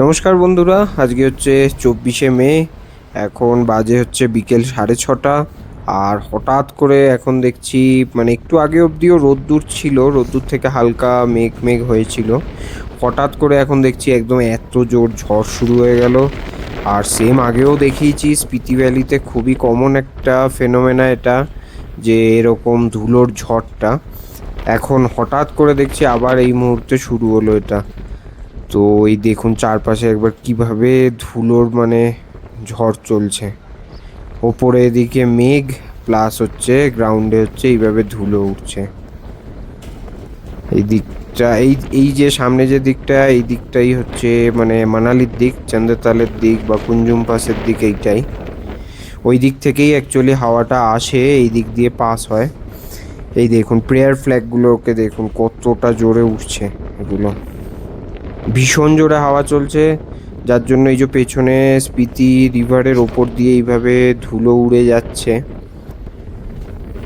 নমস্কার বন্ধুরা, আজকে হচ্ছে 24শে মে। এখন বাজে হচ্ছে বিকেল 6:30। আর হঠাৎ করে এখন দেখছি, মানে একটু আগে অবধিও রোদ্দুর ছিল, রোদ্দুর থেকে হালকা মেঘ মেঘ হয়েছিল। হঠাৎ করে এখন দেখছি একদম এত জোর ঝড় শুরু হয়ে গেল। আর সেম আগেও দেখিয়েছি, স্পিতি ভ্যালিতে খুবই কমন একটা ফেনোমেনা এটা, যে এরকম ধুলোর ঝড়টা। এখন হঠাৎ করে দেখছি আবার এই মুহূর্তে শুরু হলো এটা। তো এই দেখুন চারপাশে একবার কিভাবে ধুলোর মানে ঝড় চলছে। ওপরে এদিকে মেঘ, প্লাস হচ্ছে গ্রাউন্ডে হচ্ছে এইভাবে ধুলো উঠছে। এই দিকটা, এই এই যে সামনে যে দিকটা, এই দিকটাই হচ্ছে মানে মানালির দিক, চান্দেতালের দিক বা কুঞ্জুম পাসের দিক, এইটাই। ওই দিক থেকেই অ্যাকচুয়ালি হাওয়াটা আসে, এই দিক দিয়ে পাস হয়। এই দেখুন প্রেয়ার ফ্ল্যাগগুলোকে দেখুন কতটা জোরে উঠছে এগুলো। ভীষণ জোরে হাওয়া চলছে, যার জন্য এই যে পেছনে স্পিতি রিভারের ওপর দিয়ে এইভাবে ধুলো উড়ে যাচ্ছে।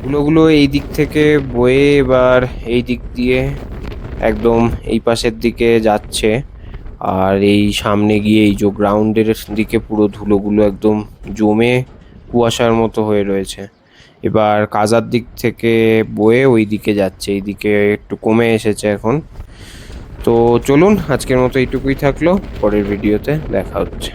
ধুলোগুলো এই দিক থেকে বয়ে এবার এই দিক দিয়ে একদম এই পাশের দিকে যাচ্ছে। আর এই সামনে গিয়ে এই যে গ্রাউন্ডের দিকে পুরো ধুলোগুলো একদম জমে কুয়াশার মতো হয়ে রয়েছে। এবার কাজার দিক থেকে বয়ে ওই দিকে যাচ্ছে, এইদিকে একটু কমে এসেছে এখন। তো চলুন, আজকের মতো এইটুকুই থাকলো, পরের ভিডিওতে দেখা হচ্ছে।